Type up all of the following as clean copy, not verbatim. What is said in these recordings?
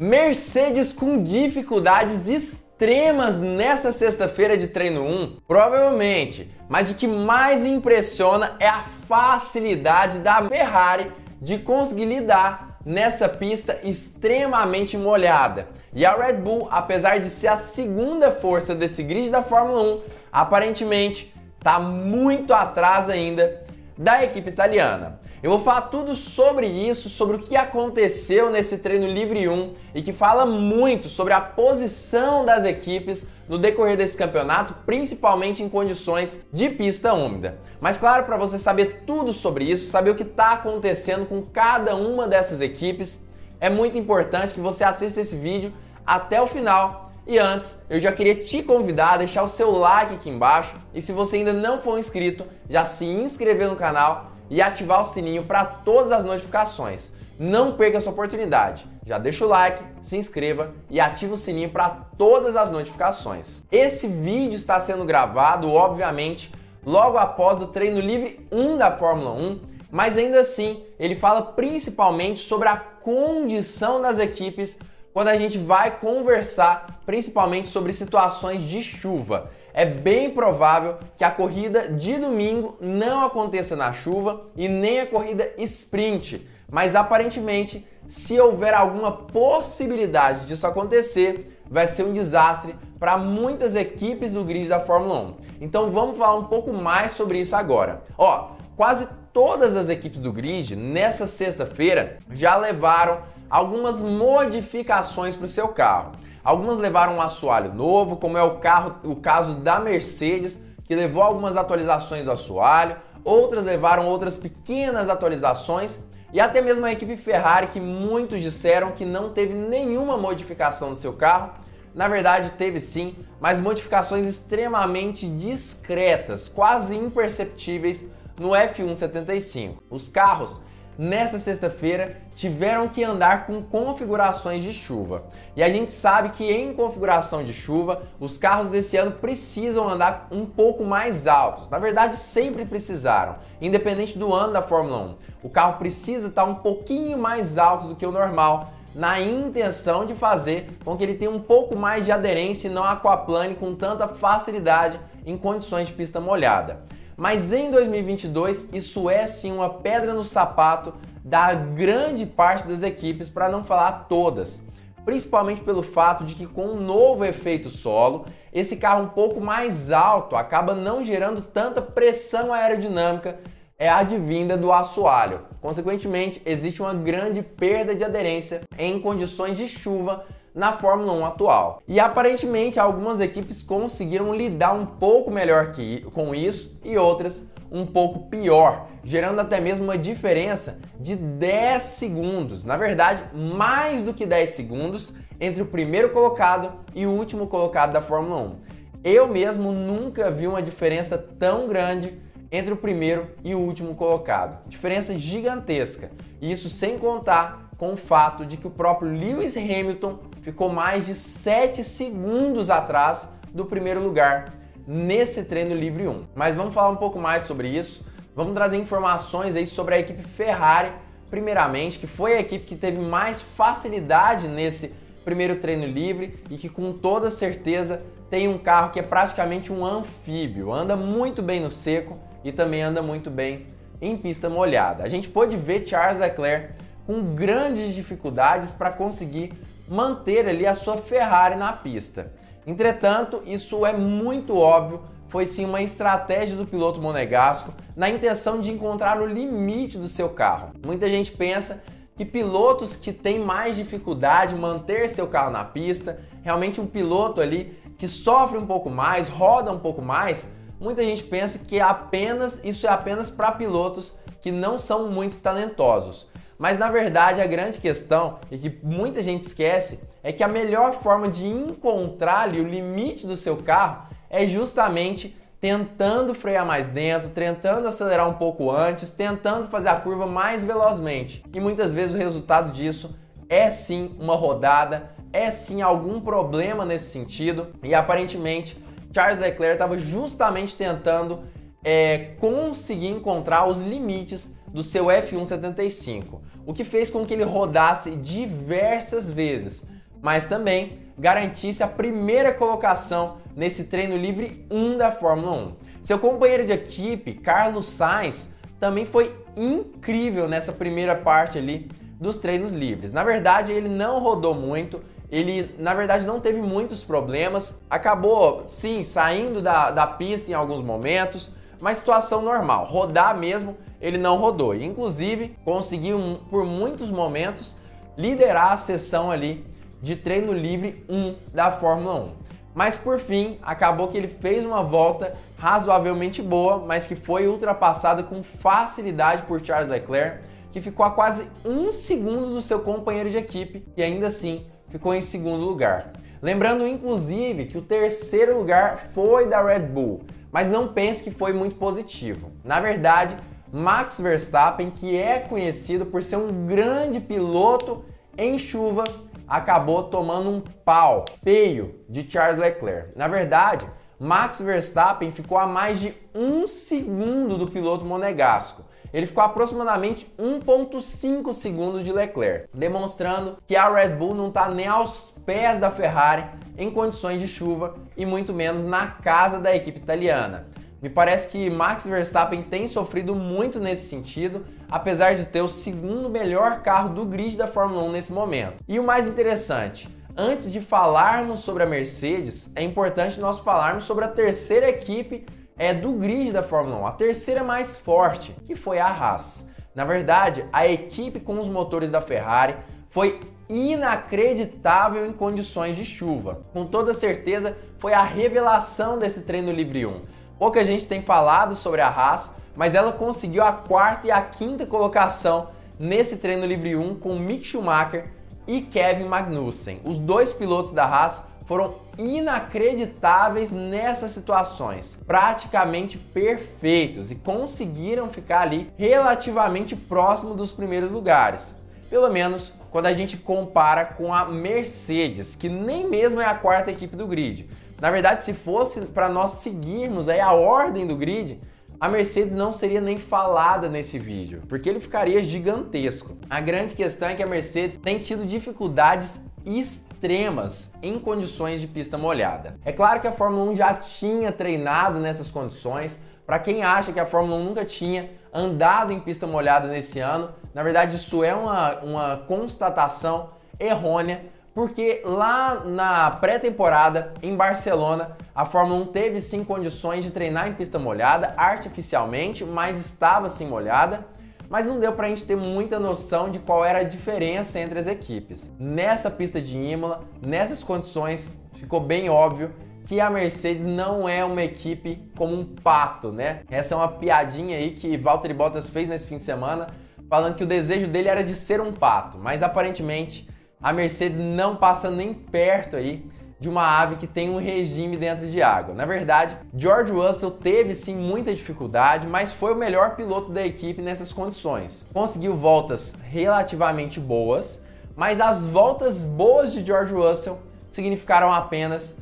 Mercedes com dificuldades extremas nessa sexta-feira de treino 1? Provavelmente, mas o que mais impressiona é a facilidade da Ferrari de conseguir lidar nessa pista extremamente molhada. E a Red Bull, apesar de ser a segunda força desse grid da Fórmula 1, aparentemente está muito atrás ainda da equipe italiana. Eu vou falar tudo sobre isso, sobre o que aconteceu nesse treino livre 1 e que fala muito sobre a posição das equipes no decorrer desse campeonato, principalmente em condições de pista úmida. Mas claro, para você saber tudo sobre isso, saber o que está acontecendo com cada uma dessas equipes, é muito importante que você assista esse vídeo até o final. E antes, eu já queria te convidar a deixar o seu like aqui embaixo e se você ainda não for inscrito, já se inscrever no canal e ativar o sininho para todas as notificações. Não perca essa oportunidade. Já deixa o like, se inscreva e ativa o sininho para todas as notificações. Esse vídeo está sendo gravado, obviamente, logo após o treino livre 1 da Fórmula 1, mas ainda assim, ele fala principalmente sobre a condição das equipes quando a gente vai conversar principalmente sobre situações de chuva. É bem provável que a corrida de domingo não aconteça na chuva e nem a corrida sprint, mas aparentemente, se houver alguma possibilidade disso acontecer, vai ser um desastre para muitas equipes do grid da Fórmula 1. Então vamos falar um pouco mais sobre isso agora. Quase todas as equipes do grid nessa sexta-feira já levaram algumas modificações para o seu carro. Algumas levaram um assoalho novo, como é o caso da Mercedes, que levou algumas atualizações do assoalho, outras levaram outras pequenas atualizações, e até mesmo a equipe Ferrari, que muitos disseram que não teve nenhuma modificação no seu carro. Na verdade, teve sim, mas modificações extremamente discretas, quase imperceptíveis no F1 75. Os carros nessa sexta-feira tiveram que andar com configurações de chuva. E a gente sabe que em configuração de chuva, os carros desse ano precisam andar um pouco mais altos. Na verdade, sempre precisaram, independente do ano da Fórmula 1. O carro precisa estar um pouquinho mais alto do que o normal, na intenção de fazer com que ele tenha um pouco mais de aderência e não aquaplane com tanta facilidade em condições de pista molhada. Mas em 2022, isso é sim uma pedra no sapato da grande parte das equipes, para não falar todas. Principalmente pelo fato de que com um novo efeito solo, esse carro um pouco mais alto acaba não gerando tanta pressão aerodinâmica advinda do assoalho. Consequentemente, existe uma grande perda de aderência em condições de chuva na Fórmula 1 atual. E aparentemente algumas equipes conseguiram lidar um pouco melhor com isso e outras um pouco pior, gerando até mesmo uma diferença de 10 segundos, na verdade mais do que 10 segundos entre o primeiro colocado e o último colocado da Fórmula 1. Eu mesmo nunca vi uma diferença tão grande entre o primeiro e o último colocado. Diferença gigantesca. E isso sem contar com o fato de que o próprio Lewis Hamilton ficou mais de 7 segundos atrás do primeiro lugar nesse treino livre 1. Mas vamos falar um pouco mais sobre isso. Vamos trazer informações aí sobre a equipe Ferrari, primeiramente, que foi a equipe que teve mais facilidade nesse primeiro treino livre e que com toda certeza tem um carro que é praticamente um anfíbio, anda muito bem no seco e também anda muito bem em pista molhada. A gente pôde ver Charles Leclerc com grandes dificuldades para conseguir manter ali a sua Ferrari na pista. Entretanto, isso é muito óbvio, foi sim uma estratégia do piloto monegasco na intenção de encontrar o limite do seu carro. Muita gente pensa que pilotos que têm mais dificuldade em manter seu carro na pista, realmente um piloto ali que sofre um pouco mais, roda um pouco mais, muita gente pensa que isso é apenas para pilotos que não são muito talentosos. Mas na verdade a grande questão, e que muita gente esquece, é que a melhor forma de encontrar ali o limite do seu carro é justamente tentando frear mais dentro, tentando acelerar um pouco antes, tentando fazer a curva mais velozmente. E muitas vezes o resultado disso é sim uma rodada, é sim algum problema nesse sentido, e aparentemente Charles Leclerc estava justamente tentando conseguir encontrar os limites do seu F175, o que fez com que ele rodasse diversas vezes, mas também garantisse a primeira colocação nesse treino livre 1 da Fórmula 1. Seu companheiro de equipe, Carlos Sainz, também foi incrível nessa primeira parte ali dos treinos livres. Na verdade, ele não rodou muito, ele na verdade não teve muitos problemas, acabou sim saindo da pista em alguns momentos, mas situação normal, rodar mesmo ele não rodou. E, inclusive conseguiu por muitos momentos liderar a sessão ali de treino livre 1 da Fórmula 1. Mas por fim, acabou que ele fez uma volta razoavelmente boa, mas que foi ultrapassada com facilidade por Charles Leclerc, que ficou a quase 1 segundo do seu companheiro de equipe e ainda assim ficou em segundo lugar. Lembrando inclusive que o terceiro lugar foi da Red Bull, mas não pense que foi muito positivo. Na verdade, Max Verstappen, que é conhecido por ser um grande piloto em chuva, acabou tomando um pau feio de Charles Leclerc. Na verdade, Max Verstappen ficou a mais de 1 segundo do piloto monegasco. Ele ficou aproximadamente 1,5 segundos de Leclerc, demonstrando que a Red Bull não está nem aos pés da Ferrari em condições de chuva e muito menos na casa da equipe italiana. Me parece que Max Verstappen tem sofrido muito nesse sentido, apesar de ter o segundo melhor carro do grid da Fórmula 1 nesse momento. E o mais interessante, antes de falarmos sobre a Mercedes, é importante nós falarmos sobre a terceira equipe do grid da Fórmula 1, a terceira mais forte, que foi a Haas. Na verdade, a equipe com os motores da Ferrari foi inacreditável em condições de chuva. Com toda certeza, foi a revelação desse treino livre 1. Pouca gente tem falado sobre a Haas, mas ela conseguiu a 4ª e a 5ª colocação nesse treino livre 1 com Mick Schumacher e Kevin Magnussen. Os dois pilotos da Haas foram inacreditáveis nessas situações, praticamente perfeitos e conseguiram ficar ali relativamente próximo dos primeiros lugares. Pelo menos quando a gente compara com a Mercedes, que nem mesmo é a 4ª equipe do grid. Na verdade, se fosse para nós seguirmos aí a ordem do grid, a Mercedes não seria nem falada nesse vídeo, porque ele ficaria gigantesco. A grande questão é que a Mercedes tem tido dificuldades extremas em condições de pista molhada. É claro que a Fórmula 1 já tinha treinado nessas condições. Para quem acha que a Fórmula 1 nunca tinha andado em pista molhada nesse ano, na verdade isso é uma constatação errônea, porque lá na pré-temporada em Barcelona, a Fórmula 1 teve sim condições de treinar em pista molhada artificialmente, mas estava sim molhada, mas não deu pra gente ter muita noção de qual era a diferença entre as equipes. Nessa pista de Imola, nessas condições, ficou bem óbvio que a Mercedes não é uma equipe como um pato, né? Essa é uma piadinha aí que Valtteri Bottas fez nesse fim de semana, falando que o desejo dele era de ser um pato, mas aparentemente a Mercedes não passa nem perto aí de uma ave que tem um regime dentro de água. Na verdade, George Russell teve sim muita dificuldade, mas foi o melhor piloto da equipe nessas condições. Conseguiu voltas relativamente boas, mas as voltas boas de George Russell significaram apenas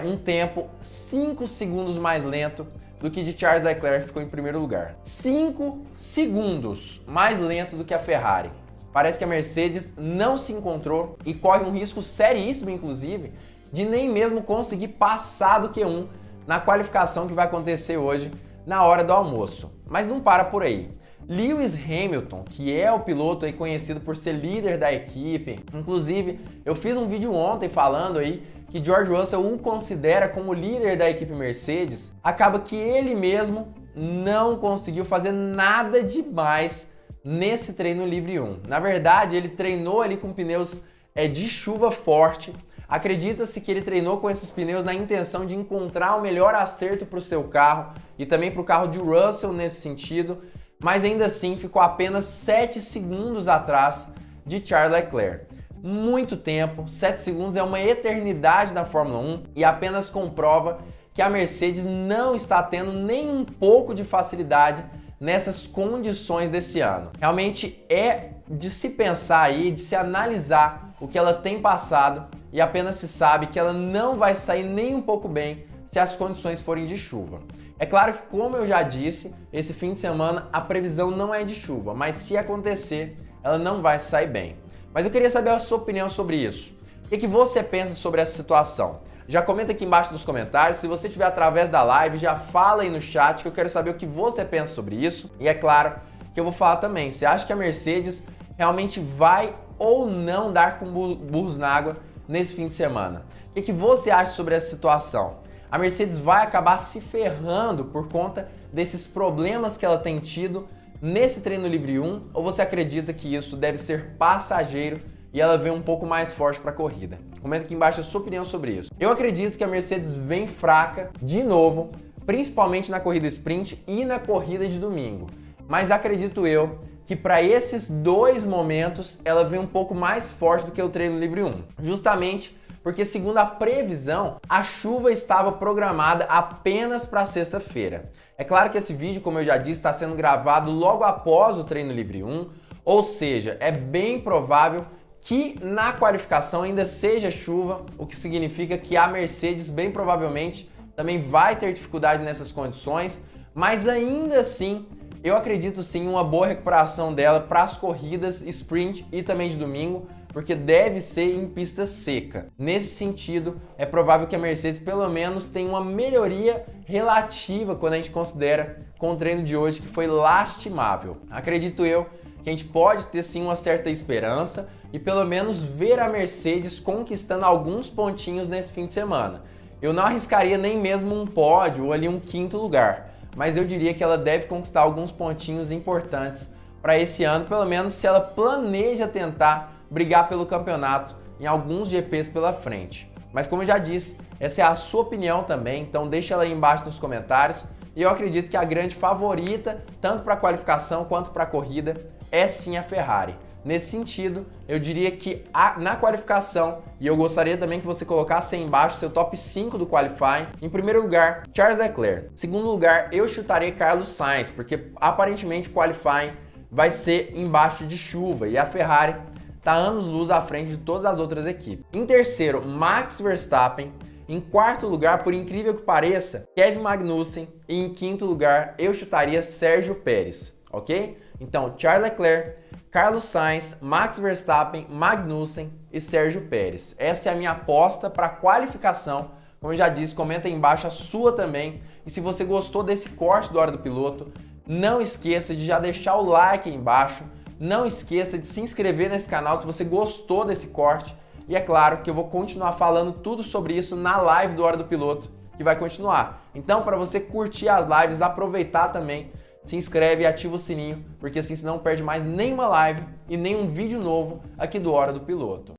um tempo 5 segundos mais lento do que de Charles Leclerc, que ficou em primeiro lugar. 5 segundos mais lento do que a Ferrari. Parece que a Mercedes não se encontrou e corre um risco seríssimo, inclusive, de nem mesmo conseguir passar do Q1 na qualificação que vai acontecer hoje na hora do almoço. Mas não para por aí. Lewis Hamilton, que é o piloto aí conhecido por ser líder da equipe, inclusive eu fiz um vídeo ontem falando aí que George Russell o considera como líder da equipe Mercedes, acaba que ele mesmo não conseguiu fazer nada demais nesse treino livre 1. Na verdade, ele treinou ali com pneus de chuva forte. Acredita-se que ele treinou com esses pneus na intenção de encontrar o melhor acerto para o seu carro e também para o carro de Russell nesse sentido, mas ainda assim ficou apenas 7 segundos atrás de Charles Leclerc. Muito tempo, 7 segundos é uma eternidade na Fórmula 1 e apenas comprova que a Mercedes não está tendo nem um pouco de facilidade nessas condições desse ano. Realmente é de se pensar aí, de se analisar o que ela tem passado e apenas se sabe que ela não vai sair nem um pouco bem se as condições forem de chuva. É claro que, como eu já disse, esse fim de semana a previsão não é de chuva, mas se acontecer, ela não vai sair bem. Mas eu queria saber a sua opinião sobre isso. O que você pensa sobre essa situação? Já comenta aqui embaixo nos comentários. Se você estiver através da live, já fala aí no chat que eu quero saber o que você pensa sobre isso. E é claro que eu vou falar também. Você acha que a Mercedes realmente vai ou não dar com burros na água nesse fim de semana? O que você acha sobre essa situação? A Mercedes vai acabar se ferrando por conta desses problemas que ela tem tido nesse treino livre 1, ou você acredita que isso deve ser passageiro e ela vem um pouco mais forte para a corrida? Comenta aqui embaixo a sua opinião sobre isso. Eu acredito que a Mercedes vem fraca de novo, principalmente na corrida sprint e na corrida de domingo. Mas acredito eu que para esses dois momentos ela vem um pouco mais forte do que o treino livre 1. Justamente porque, segundo a previsão, a chuva estava programada apenas para sexta-feira. É claro que esse vídeo, como eu já disse, está sendo gravado logo após o treino livre 1, ou seja, é bem provável que na qualificação ainda seja chuva, o que significa que a Mercedes bem provavelmente também vai ter dificuldade nessas condições, mas ainda assim eu acredito sim em uma boa recuperação dela para as corridas sprint e também de domingo, porque deve ser em pista seca. Nesse sentido, é provável que a Mercedes pelo menos tenha uma melhoria relativa quando a gente considera com o treino de hoje, que foi lastimável. Acredito eu que a gente pode ter sim uma certa esperança e pelo menos ver a Mercedes conquistando alguns pontinhos nesse fim de semana. Eu não arriscaria nem mesmo um pódio ou ali um quinto lugar, mas eu diria que ela deve conquistar alguns pontinhos importantes para esse ano, pelo menos se ela planeja tentar brigar pelo campeonato em alguns GPs pela frente. Mas como eu já disse, essa é a sua opinião também, então deixa ela aí embaixo nos comentários. E eu acredito que a grande favorita, tanto para a qualificação quanto para a corrida, é sim a Ferrari. Nesse sentido, eu diria que na qualificação, e eu gostaria também que você colocasse aí embaixo seu top 5 do qualifying. Em primeiro lugar, Charles Leclerc. Em segundo lugar, eu chutaria Carlos Sainz, porque aparentemente o qualifying vai ser embaixo de chuva e a Ferrari está anos-luz à frente de todas as outras equipes. Em terceiro, Max Verstappen. Em quarto lugar, por incrível que pareça, Kevin Magnussen. E em quinto lugar, eu chutaria Sérgio Pérez, ok? Então, Charles Leclerc, Carlos Sainz, Max Verstappen, Magnussen e Sérgio Pérez. Essa é a minha aposta para a qualificação. Como eu já disse, comenta aí embaixo a sua também. E se você gostou desse corte do Hora do Piloto, não esqueça de já deixar o like aí embaixo. Não esqueça de se inscrever nesse canal se você gostou desse corte. E é claro que eu vou continuar falando tudo sobre isso na live do Hora do Piloto, que vai continuar. Então, para você curtir as lives, aproveitar também, se inscreve e ativa o sininho, porque assim você não perde mais nenhuma live e nenhum vídeo novo aqui do Hora do Piloto.